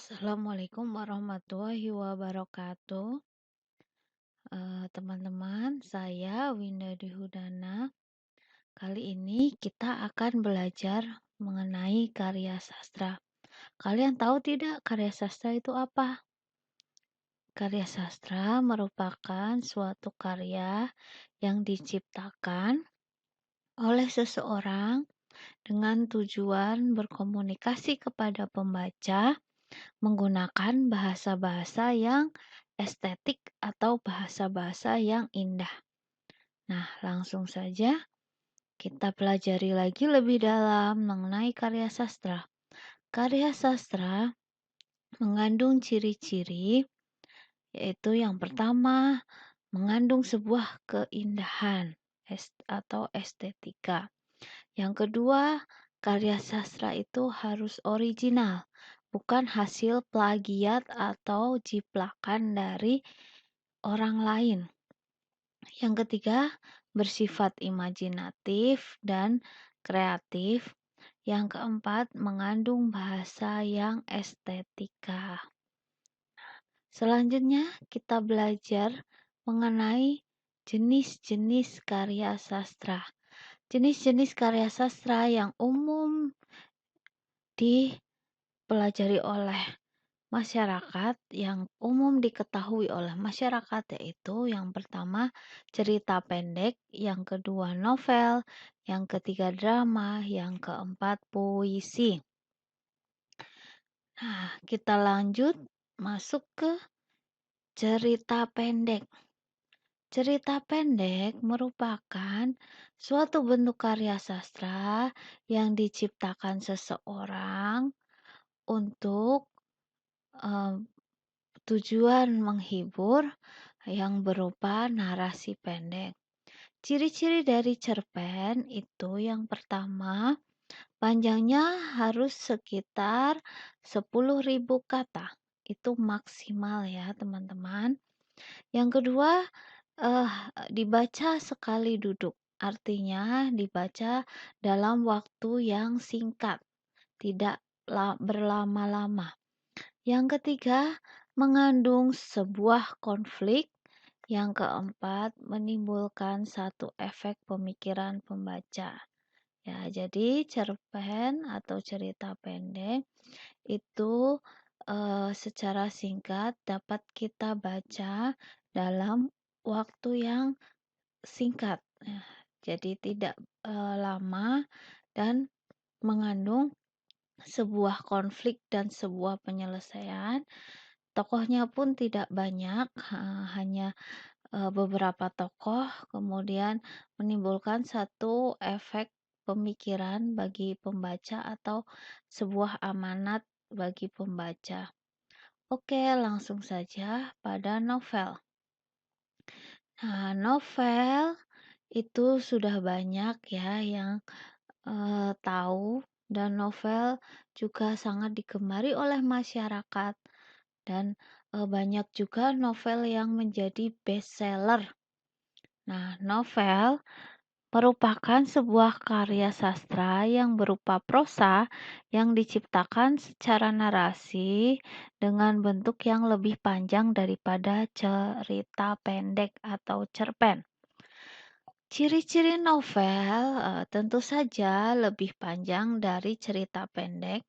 Assalamualaikum warahmatullahi wabarakatuh. Teman-teman, saya Winda Dwi. Kali ini kita akan belajar mengenai karya sastra. Kalian tahu tidak karya sastra itu apa? Karya sastra merupakan suatu karya yang diciptakan oleh seseorang dengan tujuan berkomunikasi kepada pembaca menggunakan bahasa-bahasa yang estetik atau bahasa-bahasa yang indah. Nah, langsung saja kita pelajari lagi lebih dalam mengenai karya sastra. Karya sastra mengandung ciri-ciri, yaitu yang pertama, mengandung sebuah keindahan atau estetika. Yang kedua, karya sastra itu harus original, bukan hasil plagiat atau jiplakan dari orang lain. Yang ketiga, bersifat imajinatif dan kreatif. Yang keempat, mengandung bahasa yang estetika. Selanjutnya, kita belajar mengenai jenis-jenis karya sastra. Jenis-jenis karya sastra yang umum dipelajari oleh masyarakat, yang umum diketahui oleh masyarakat, yaitu yang pertama cerita pendek, yang kedua novel, yang ketiga drama, yang keempat puisi. Nah, kita lanjut masuk ke cerita pendek. Cerita pendek merupakan suatu bentuk karya sastra yang diciptakan seseorang untuk tujuan menghibur yang berupa narasi pendek. Ciri-ciri dari cerpen itu yang pertama, panjangnya harus sekitar 10.000 kata. Itu maksimal ya, teman-teman. Yang kedua, dibaca sekali duduk. Artinya dibaca dalam waktu yang singkat, tidak berlama-lama. Yang ketiga, mengandung sebuah konflik. Yang keempat, menimbulkan satu efek pemikiran pembaca. Ya, jadi cerpen atau cerita pendek itu secara singkat dapat kita baca dalam waktu yang singkat. Nah, jadi tidak lama dan mengandung sebuah konflik dan sebuah penyelesaian. Tokohnya pun tidak banyak, hanya beberapa tokoh, kemudian menimbulkan satu efek pemikiran bagi pembaca atau sebuah amanat bagi pembaca. Oke, langsung saja pada novel. Nah, novel itu sudah banyak ya yang tahu, dan novel juga sangat digemari oleh masyarakat, dan banyak juga novel yang menjadi bestseller. Nah, novel merupakan sebuah karya sastra yang berupa prosa yang diciptakan secara narasi dengan bentuk yang lebih panjang daripada cerita pendek atau cerpen. Ciri-ciri novel tentu saja lebih panjang dari cerita pendek,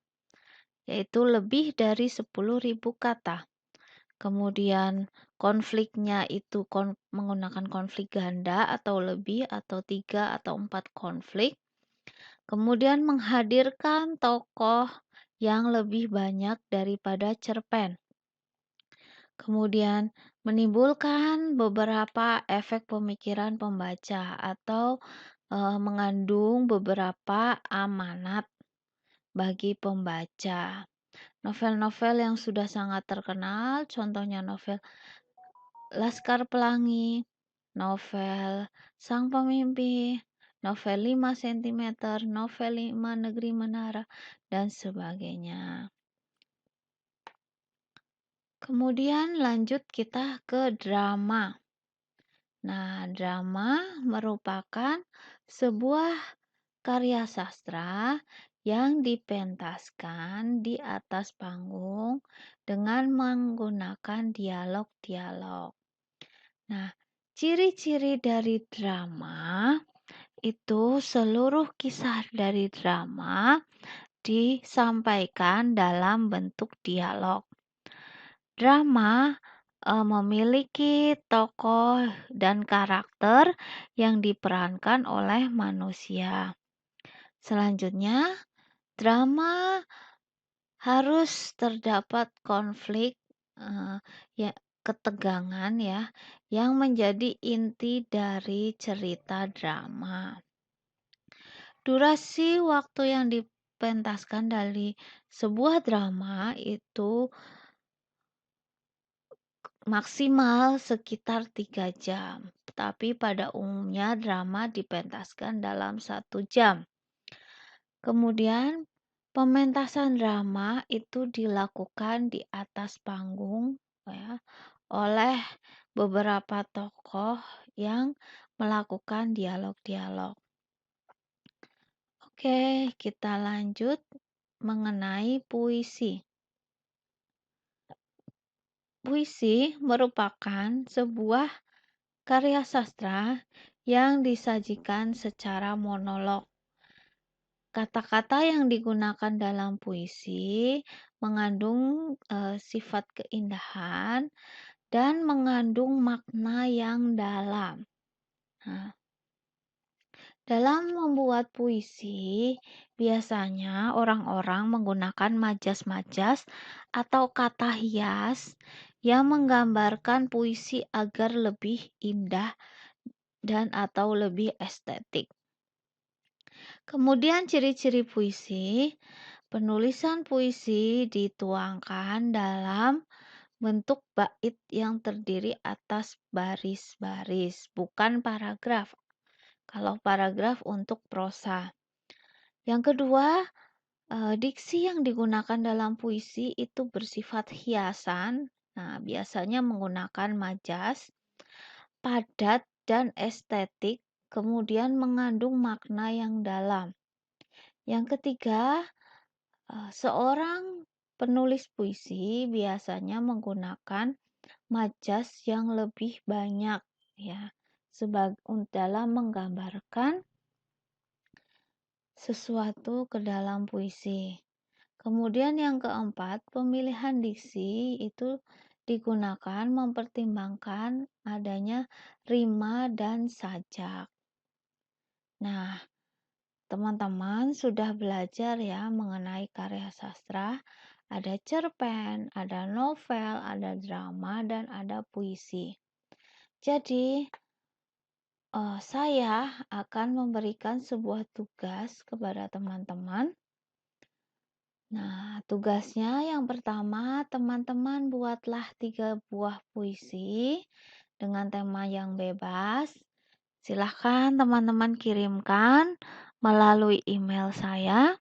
yaitu lebih dari 10.000 kata. Kemudian konfliknya itu menggunakan konflik ganda atau lebih, atau 3 atau 4 konflik. Kemudian menghadirkan tokoh yang lebih banyak daripada cerpen. Kemudian menimbulkan beberapa efek pemikiran pembaca atau mengandung beberapa amanat bagi pembaca. Novel-novel yang sudah sangat terkenal, contohnya novel Laskar Pelangi, novel Sang Pemimpi, novel 5 cm, novel 5 Negeri Menara, dan sebagainya. Kemudian lanjut kita ke drama. Nah, drama merupakan sebuah karya sastra yang dipentaskan di atas panggung dengan menggunakan dialog-dialog. Nah, ciri-ciri dari drama itu seluruh kisah dari drama disampaikan dalam bentuk dialog. Drama memiliki tokoh dan karakter yang diperankan oleh manusia. Selanjutnya, drama harus terdapat konflik, ya ketegangan ya, yang menjadi inti dari cerita drama. Durasi waktu yang dipentaskan dari sebuah drama itu maksimal sekitar 3 jam, tapi pada umumnya drama dipentaskan dalam 1 jam. Kemudian pementasan drama itu dilakukan di atas panggung ya, oleh beberapa tokoh yang melakukan dialog-dialog. Oke, kita lanjut mengenai puisi. Puisi merupakan sebuah karya sastra yang disajikan secara monolog. Kata-kata yang digunakan dalam puisi mengandung sifat keindahan dan mengandung makna yang dalam. Nah, dalam membuat puisi, biasanya orang-orang menggunakan majas-majas atau kata hias yang menggambarkan puisi agar lebih indah dan atau lebih estetik. Kemudian ciri-ciri puisi, penulisan puisi dituangkan dalam bentuk bait yang terdiri atas baris-baris, bukan paragraf. Kalau paragraf untuk prosa. Yang kedua, diksi yang digunakan dalam puisi itu bersifat hiasan. Nah, biasanya menggunakan majas, padat dan estetik, kemudian mengandung makna yang dalam. Yang ketiga, seorang penulis puisi biasanya menggunakan majas yang lebih banyak ya, dalam menggambarkan sesuatu ke dalam puisi. Kemudian yang keempat, pemilihan diksi itu digunakan mempertimbangkan adanya rima dan sajak. Nah, teman-teman sudah belajar ya mengenai karya sastra. Ada cerpen, ada novel, ada drama, dan ada puisi. Jadi, saya akan memberikan sebuah tugas kepada teman-teman. Nah, tugasnya yang pertama, teman-teman buatlah 3 buah puisi dengan tema yang bebas. Silahkan teman-teman kirimkan melalui email saya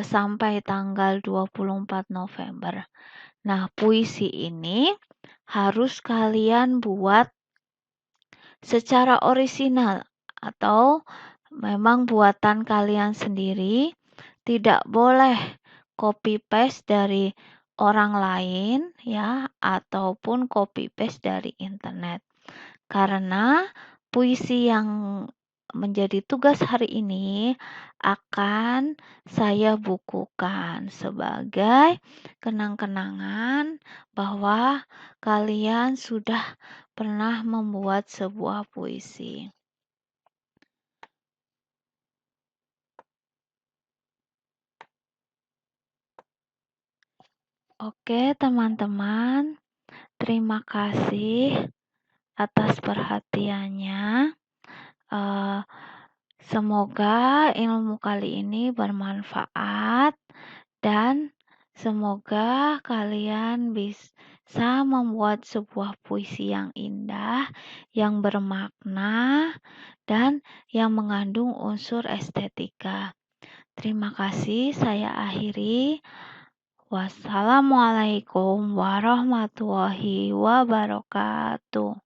sampai tanggal 24 November. Nah, puisi ini harus kalian buat secara orisinal atau memang buatan kalian sendiri, tidak boleh copy paste dari orang lain ya ataupun copy paste dari internet. Karena puisi yang menjadi tugas hari ini akan saya bukukan sebagai kenang-kenangan bahwa kalian sudah pernah membuat sebuah puisi. Oke, teman-teman, terima kasih atas perhatiannya. Semoga ilmu kali ini bermanfaat dan semoga kalian bisa membuat sebuah puisi yang indah, yang bermakna, dan yang mengandung unsur estetika. Terima kasih, saya akhiri. Wassalamualaikum warahmatullahi wabarakatuh.